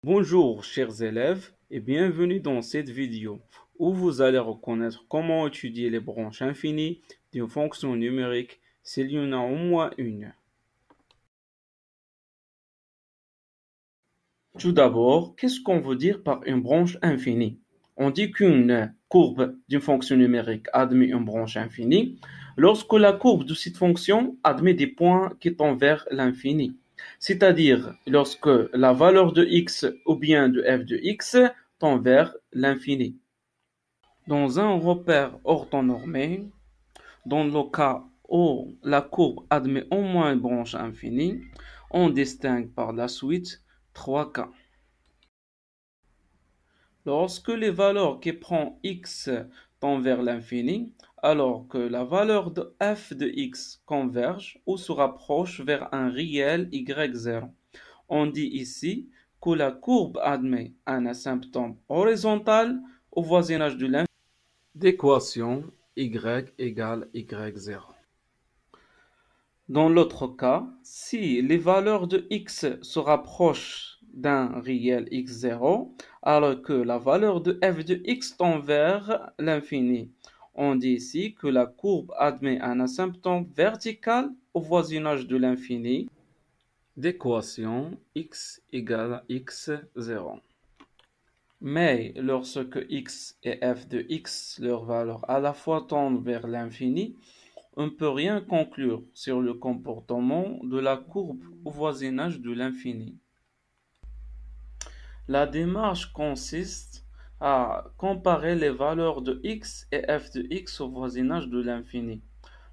Bonjour chers élèves et bienvenue dans cette vidéo où vous allez reconnaître comment étudier les branches infinies d'une fonction numérique s'il y en a au moins une. Tout d'abord, qu'est-ce qu'on veut dire par une branche infinie? On dit qu'une courbe d'une fonction numérique admet une branche infinie lorsque la courbe de cette fonction admet des points qui tendent vers l'infini. C'est-à-dire lorsque la valeur de x ou bien de f de x tend vers l'infini. Dans un repère orthonormé, dans le cas où la courbe admet au moins une branche infinie, on distingue par la suite trois cas. Lorsque les valeurs qui prend x tendent vers l'infini, alors que la valeur de f de x converge ou se rapproche vers un réel y0. On dit ici que la courbe admet un asymptote horizontal au voisinage de l'infini d'équation y égale y0. Dans l'autre cas, si les valeurs de x se rapprochent d'un réel x0, alors que la valeur de f de x tend vers l'infini, on dit ici que la courbe admet un asymptote vertical au voisinage de l'infini d'équation x égale x0. Mais lorsque x et f de x, leurs valeurs à la fois tendent vers l'infini, on ne peut rien conclure sur le comportement de la courbe au voisinage de l'infini. La démarche consiste à comparer les valeurs de x et f de x au voisinage de l'infini.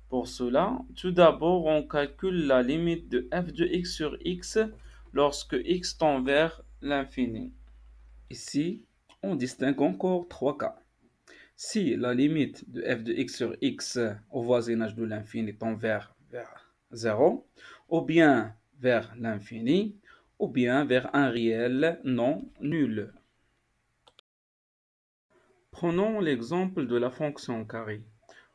Pour cela, tout d'abord, on calcule la limite de f de x sur x lorsque x tend vers l'infini. Ici, on distingue encore trois cas. Si la limite de f de x sur x au voisinage de l'infini tend vers 0, ou bien vers l'infini, ou bien vers un réel non nul. Prenons l'exemple de la fonction carré.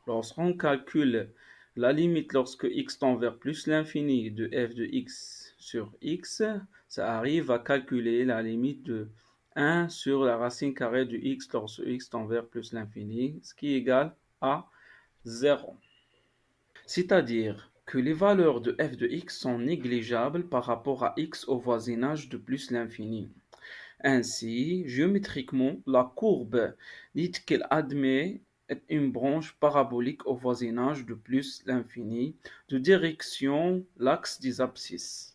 Lorsqu'on calcule la limite lorsque x tend vers plus l'infini de f de x sur x, ça arrive à calculer la limite de 1 sur la racine carrée de x lorsque x tend vers plus l'infini, ce qui est égal à 0. C'est-à-dire que les valeurs de f de x sont négligeables par rapport à x au voisinage de plus l'infini. Ainsi, géométriquement, la courbe dit qu'elle admet une branche parabolique au voisinage de plus l'infini de direction l'axe des abscisses.